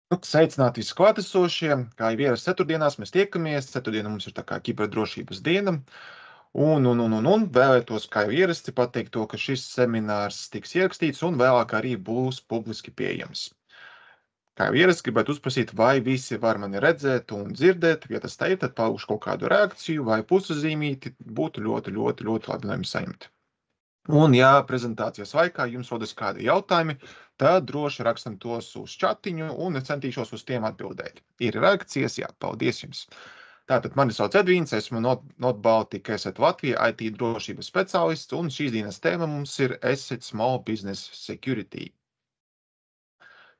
Sveicināti visi klātesošie. Kā jau ierasts ceturtdienās, mēs tiekamies. Ceturtdiena mums ir tā kā kiberdrošības diena. Un vēlētos, kā jau ierasts, pateikt to, ka šis seminārs tiks ierakstīts un vēlāk arī būs publiski pieejams. Kā jau ierasts, gribētu uzprasīt, vai visi var mani redzēt un dzirdēt. Ja tas tā ir, tad paušu kaut kādu reakciju vai pusazīmīti. Būtu ļoti labi, lai jums saņemtu. Un, ja prezentācijas laikā jums rodas kādi jautājumi, tad droši rakstam tos uz chatiņu un es centīšos uz tiem atbildēt. Ir reakcijas, jā, paldies jums. Tātad mani sauc Edvīns, esmu Not Baltic Asset Latvija IT drošības speciālists, un šīs dienas tēma mums ir Asset Small Business Security.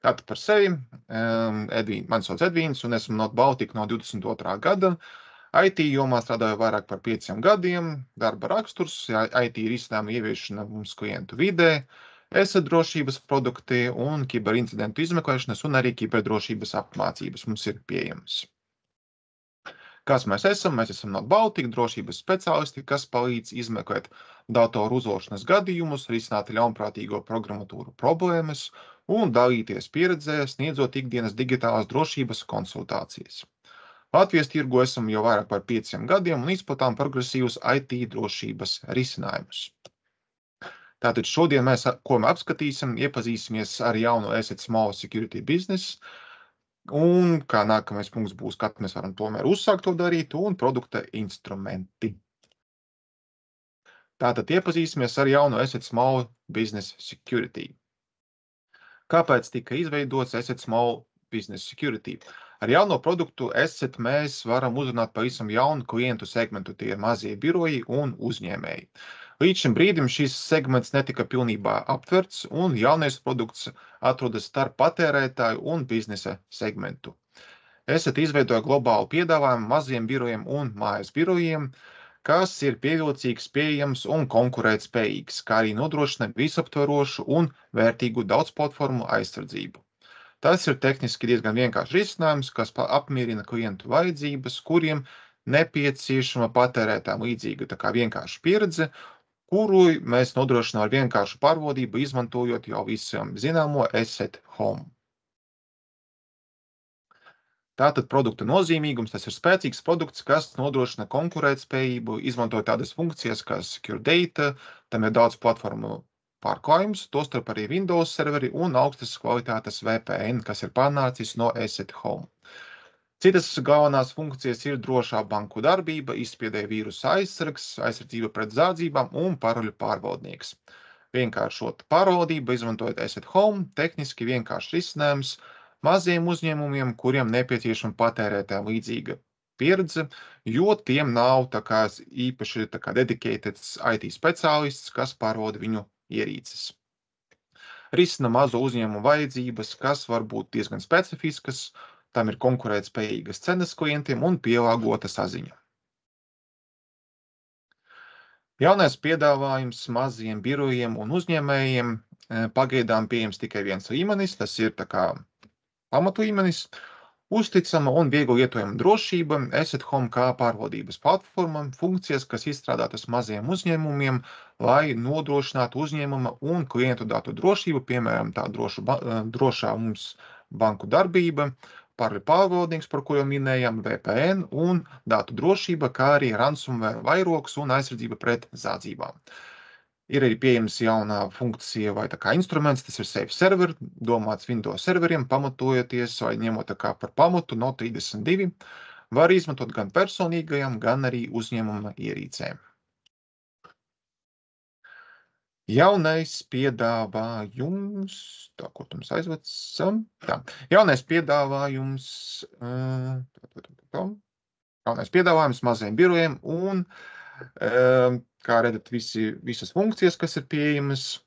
Tātad par sevi, mani sauc Edvīns, un esmu Not Baltic no 22. gada. IT jomā strādāju vairāk par 5 gadiem, darba raksturs, IT risinājumu ieviešana mums klientu vidē, drošības produkti un kiberincidentu izmeklēšanas un arī kiberdrošības apmācības mums ir pieejamas. Kas mēs esam? Mēs esam Not Baltic drošības speciālisti, kas palīdz izmeklēt datoru uzlošanas gadījumus, risināt ļaunprātīgo programmatūru problēmas un dalīties pieredzē, sniedzot ikdienas digitālās drošības konsultācijas. Latvijas tirgu esam jau vairāk par 5 gadiem un izplatām progresīvus IT drošības risinājumus. Tātad šodien mēs apskatīsim, iepazīsimies ar jaunu Asset Small Security Business, un kā nākamais punkts būs, kad mēs varam tomēr uzsākt to darīt, un produkta instrumenti. Tātad iepazīsimies ar jaunu Asset Small Business Security. Kāpēc tika izveidots Asset Small Business Security? Ar jauno produktu Asset mēs varam uzrunāt pavisam jaunu klientu segmentu, tie ir mazie biroji un uzņēmēji. Līdz šim brīdim šis segments netika pilnībā aptverts, un jaunais produkts atrodas starp patērētāju un biznesa segmentu. Asset izveidoja globālu piedāvājumu maziem birojiem un mājas birojiem, kas ir pievilcīgs, pieejams un konkurētspējīgs, kā arī nodrošina visaptvarošu un vērtīgu daudzplatformu aizsardzību. Tas ir tehniski diezgan vienkāršs risinājums, kas apmierina klientu vajadzības, kuriem nepieciešama patērētājiem līdzīga tā kā vienkārša pieredze, kuru mēs nodrošinām ar vienkāršu pārvaldību, izmantojot jau visiem zināmo Asset Home. Tātad produkta nozīmīgums, tas ir spēcīgs produkts, kas nodrošina konkurētspējību, izmantojot tādas funkcijas kā Secure Data, tam ir daudz platformu pārklājums, tostarp arī Windows serveri un augstas kvalitātes VPN, kas ir pārnācis no Asset Home. Citas galvenās funkcijas ir drošā banku darbība, izspiedēja vīrusa aizsargs, aizsardzība pret zādzībām un paroļu pārvaldnieks. Vienkāršot pārvaldību, izmantojot Asset Home, tehniski vienkāršs risinājums maziem uzņēmumiem, kuriem nepieciešama patērētājiem līdzīga pieredze, jo tiem nav īpaši dedicated IT speciālists, kas pārvalda viņu ierīces. Risina mazo uzņēmumu vajadzības, kas var būt diezgan specifiskas, tam ir konkurētspējīgas cenas klientiem un pielāgota saziņa. Jaunais piedāvājums maziem birojiem un uzņēmējiem pagaidām pieejams tikai viens līmenis, tas ir pamatu līmenis. Uzticama un viegli lietojama drošība, Asset Home kā pārvaldības platforma, funkcijas, kas izstrādātas maziem uzņēmumiem, lai nodrošinātu uzņēmuma un klientu datu drošību, piemēram, tā drošā mums banku darbība, paroļu pārvaldnieks, par ko jau minējām, VPN un datu drošība, kā arī ransomware vairogs un aizsardzība pret zādzībām. Ir arī pieejams jaunā funkcija vai instruments, tas ir Safe Server, domāts Windows serveriem, pamatojoties vai ņemot par pamatu no 32, var izmantot gan personīgajām, gan arī uzņēmuma ierīcēm. Jaunais piedāvājums, kur mums aizvecam? Jaunais piedāvājums maziem birojiem un kā redzat, visas funkcijas, kas ir pieejamas,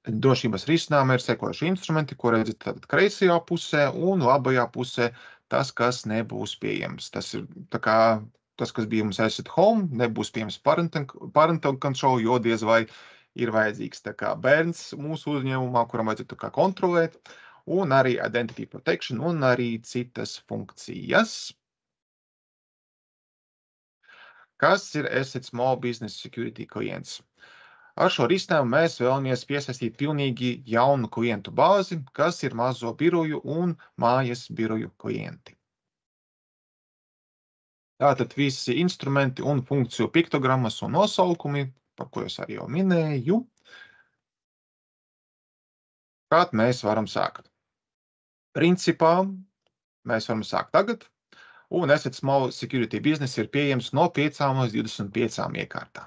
drošības risinājumi ir sekojuši instrumenti, ko redzat kreisajā pusē un labajā pusē tas, kas nebūs pieejams. Tas ir tas, kas bija mums Asset Home, nebūs pieejams parental control, jo diez vai ir vajadzīgs bērns mūsu uzņēmumā, kuram vajadzētu kontrolēt, un arī identity protection un arī citas funkcijas. Kas ir Asset Small Business Security klients? Ar šo risinājumu mēs vēlamies piesaistīt pilnīgi jaunu klientu bāzi, kas ir mazo biroju un mājas biroju klienti. Tātad visi instrumenti un funkciju piktogrammas un nosaukumi, par ko es arī jau minēju, kād mēs varam sākt. Principā mēs varam sākt tagad, un Asset Small Security Business ir pieejams no 5 līdz 25 iekārtām.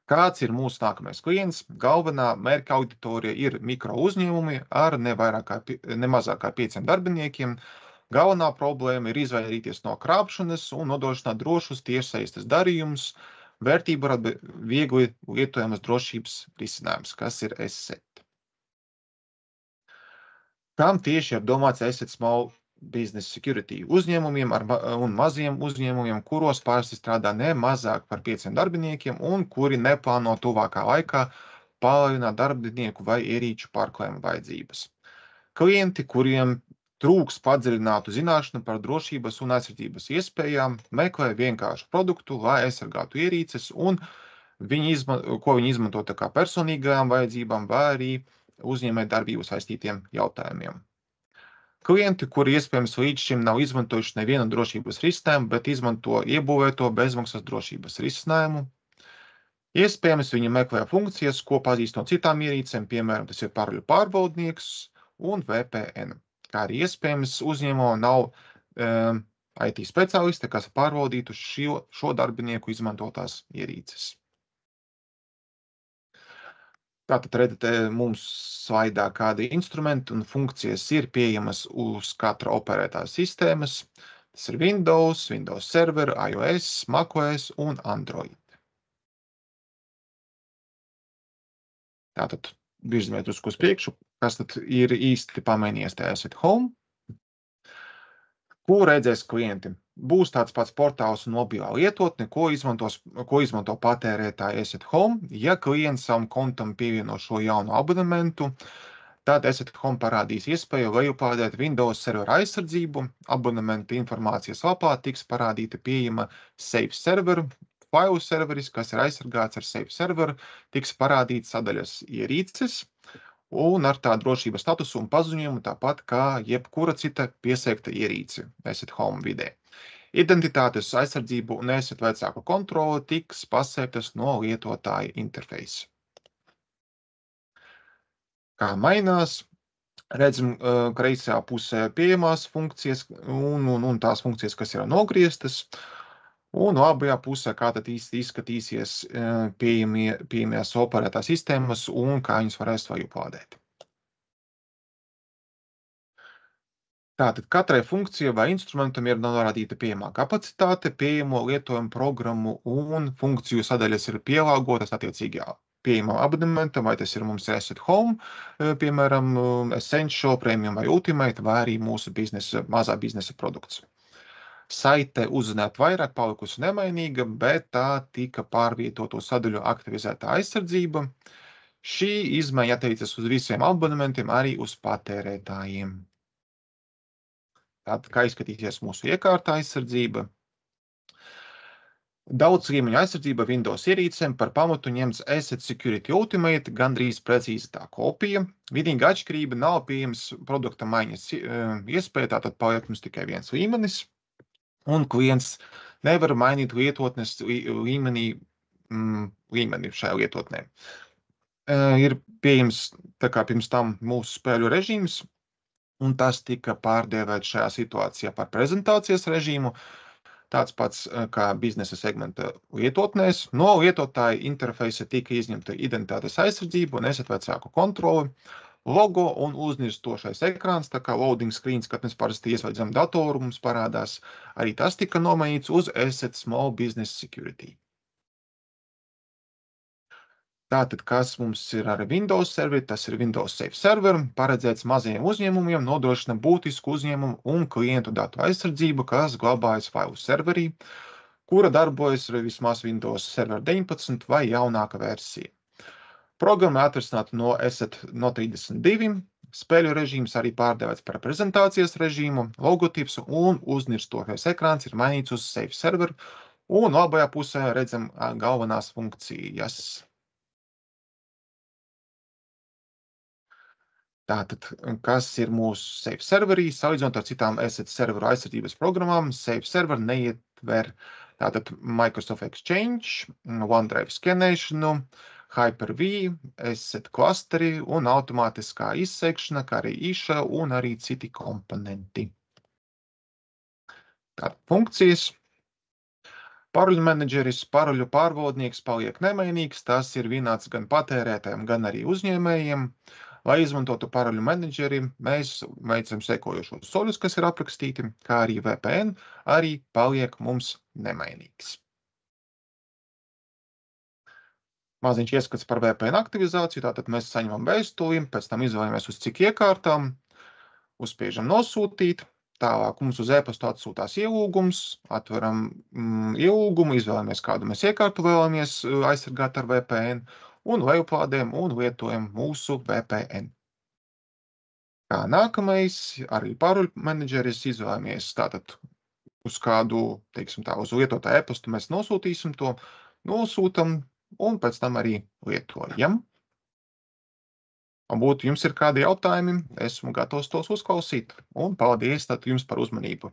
Kāds ir mūsu nākamais klients? Galvenā mērķa auditorija ir mikro uzņēmumi ar ne mazāk kā 5 darbiniekiem. Galvenā problēma ir izvairīties no krāpšanas un nodrošināt drošus tiešsaistes darījumus, vērtību rada viegli lietojamas drošības risinājums, kas ir Asset. Kam tieši ir domāts Asset Small Business Security? Uzņēmumiem un maziem uzņēmumiem, kuros parasti strādā ne mazāk par 5 darbiniekiem un kuri neplāno tuvākā laikā palielināt darbinieku vai ierīču pārklājuma vajadzības. Klienti, kuriem trūks padziļinātu zināšanu par drošības un aizsardzības iespējām, meklē vienkāršu produktu, lai aizsargātu ierīces, un ko viņi izmanto tā kā personīgajām vajadzībām vai arī uzņēmējdarbību saistītiem jautājumiem. Klienti, kuri iespējams līdz šim nav izmantojuši nevienu drošības risinājumu, bet izmanto iebūvēto bezmaksas drošības risinājumu. Iespējams, viņi meklē funkcijas, ko pazīst no citām ierīcēm, piemēram, tas ir paroļu pārbaudnieks un VPN. Kā arī iespējams, uzņēmumā nav IT speciālisti, kas pārbaudītu šo darbinieku izmantotās ierīces. Tātad redzat mums slaidā, kādi instrumenti un funkcijas ir pieejamas uz katra operētās sistēmas. Tas ir Windows, Windows Server, iOS, macOS un Android. Tātad virzamies drusku uz priekšu, kas tad ir īsti pamainījies tajā Asset Home. Ko redzēs klienti? Būs tāds pats portāls un mobilā lietotne, ko izmanto patērētāji Asset Home. Ja klients savam kontam pievieno šo jaunu abonementu, tad Asset Home parādīs iespēju lejuplādēt Windows servera aizsardzību. Abonementa informācijas lapā tiks parādīta pieejama Safe Server. Failu serveris, kas ir aizsargāts ar Safe Server, tiks parādīts sadaļas ierīces un ar tā drošības statusu un paziņojumu tāpat kā jebkura cita piesegta ierīce Asset Home vidē. Identitātes aizsardzību un Asset vecāku kontrole tiks pasēktas no lietotāja interfeisa. Kā mainās, redzam kreisajā pusē pieejamās funkcijas un tās funkcijas, kas ir nogrieztas, un labajā pusē, kā tad īsti izskatīsies pieejamās operētās sistēmas un kā viņas varēs lejuplādēt. Tātad katrai funkcijai vai instrumentam ir norādīta pieejamā kapacitāte, pieejamo lietojumu programmu un funkciju sadaļas ir pielāgotas attiecīgi pieejamam abonementam, vai tas ir mums Asset Home, piemēram, Essential, Premium vai Ultimate, vai arī mūsu mazā biznesa produkts. Saite uzzināt vairāk palikusi nemainīga, bet tā tika pārvietoto sadaļu aktivizētā aizsardzība. Šī izmaiņa attiecas uz visiem abonementiem, arī uz patērētājiem. Tātad, kā izskatīsies mūsu iekārta aizsardzība? Daudz līmeņu aizsardzība Windows ierīcēm par pamatu ņemts Asset Security Ultimate, gandrīz precīzi tā kopija. Vienīga atšķirība nav pieejams produkta maiņas iespēja, tātad paliek mums tikai viens līmenis. Un klients nevar mainīt lietotnes līmeni šajā lietotnē. Ir pieejams tā kā pirms tam mūsu spēļu režīms, un tas tika pārdēvēts šajā situācijā par prezentācijas režīmu, tāds pats kā biznesa segmenta lietotnēs. No lietotāja interfeisa tika izņemta identitātes aizsardzība un Asset vecāku kontroli. Logo un uznirstošais ekrāns, tā kā loading screens, kad mēs parasti ieslēdzam datoru, mums parādās, arī tas tika nomainīts uz Asset Small Business Security. Tātad, kas mums ir ar Windows serveri, tas ir Windows Safe Server, paredzēts mazajiem uzņēmumiem, nodrošina būtisku uzņēmumu un klientu datu aizsardzību, kas glabājas failu serverī, kura darbojas vismaz Windows Server 19 vai jaunāka versija. Programma atvesināta no Asset no 32, spēļu režīms arī pārdēvēts par prezentācijas režīmu, logotips un uznirstošais ekrāns ir mainīts uz Safe Server, Un labajā pusē redzam galvenās funkcijas. Tātad, kas ir mūsu Safe serverī, salīdzinot ar citām asset serveru aizsardzības programmām, Safe server neietver tātad Microsoft Exchange, OneDrive skenēšanu, Hyper-V, asset klasteri un automātiskā izsekšana, kā arī ISHA un arī citi komponenti. Tātad funkcijas. Paroļu menedžeris, paroļu pārvaldnieks paliek nemainīgs, tas ir vienāds gan patērētājiem, gan arī uzņēmējiem. Lai izmantotu paroļu menedžeri, mēs veicam sekojošos soļus, kas ir aprakstīti, kā arī VPN arī paliek mums nemainīgs. Maziņš ieskats par VPN aktivizāciju, tātad mēs saņemam vēstuli, pēc tam izvēlamies uz cik iekārtām, uzspiežam nosūtīt. Tālāk mums uz e-pastu atsūtās ielūgums, atveram ielūgumu, izvēlamies, kādu mēs iekārtu vēlamies aizsargāt ar VPN un lejuplādējam un lietojam mūsu VPN. Kā nākamais, arī paroļu menedžeris izvēlamies tātad uz kādu, teiksim tā, uz lietotāju e-pastu mēs nosūtīsim to, nosūtam un pēc tam arī lietojam. Būtu jums ir kādi jautājumi, esmu gatavs tos uzklausīt. Un paldies tad jums par uzmanību.